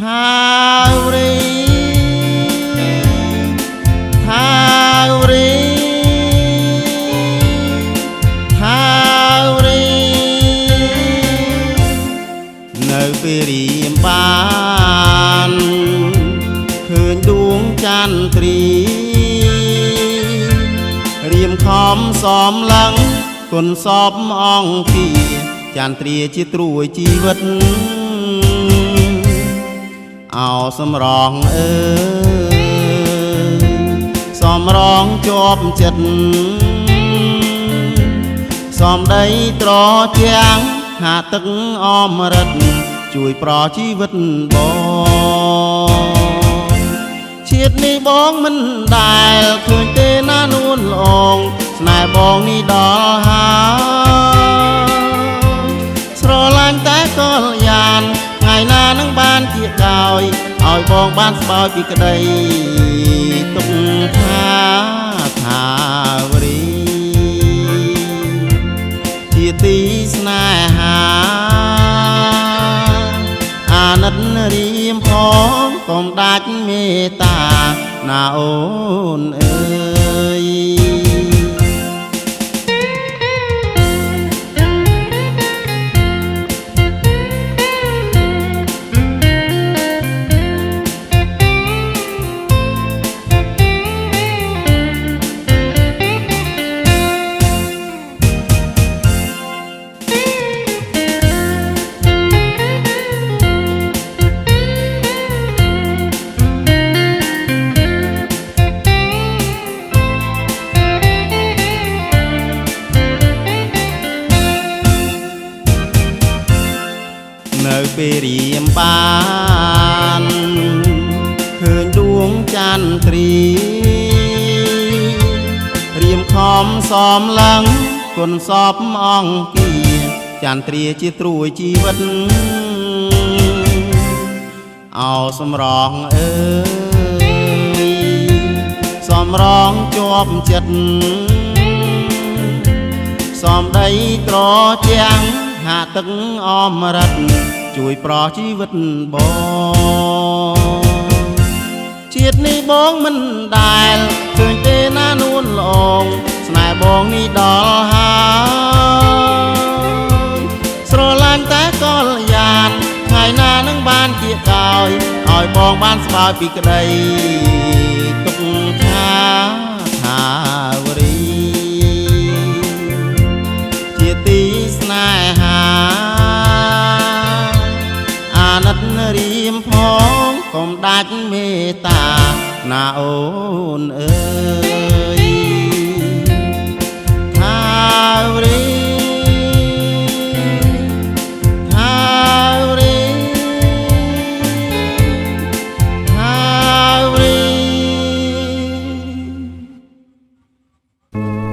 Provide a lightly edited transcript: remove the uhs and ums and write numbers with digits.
ថារីថារីថារីនៅពេលរៀមបានឃើញដួងចន្ទ្រីរៀមខំសំឡឹងគុណសពអង្គាចន្ទ្រាជាត្រួយជីវិតអោសម្រងអើសំរងជាប់ចិត្តសំដីត្រជាងហាទឹកអមរិតជួយប្រជីវិតបងជាតិនេះបងមិនដែលឃើញទេណានួនល្អងស្នេហ៍បងនេះដល់ហើយស្រឡាញ់តែកលយានថ្ងៃណានឹងបានជាដោយឲ្យបងបានស្បើយពីក្តីទុកថាវរីជាទីស្នេហាអាណិតរៀមផងកុំដាច់មេត្តាណាអូនអើយនៅពេលរៀមបានឃើញដួងចន្ទ្រីរៀមខំសំឡឹងគុណសពអង្គាចន្ទ្រាជាត្រួយជីវិតអោសម្រងអើយសំរងជាប់ចិត្តសំដីត្រជាងហាទឹកអមរិតជួយប្រជីវិតបងជាតិនេះបងមិនដែលឃើញទេណានួនល្អងស្នេហ៍បងនេះដល់ហើយស្រឡាញ់តែកលយានថ្ងៃណានឹងបានជាដោយឲ្យបងបានស្បើយពីក្តីទុកថាវរីជាទីស្នេហាអាណិតរៀមផងកុំដាច់មេត្តាណាអូនអើយថា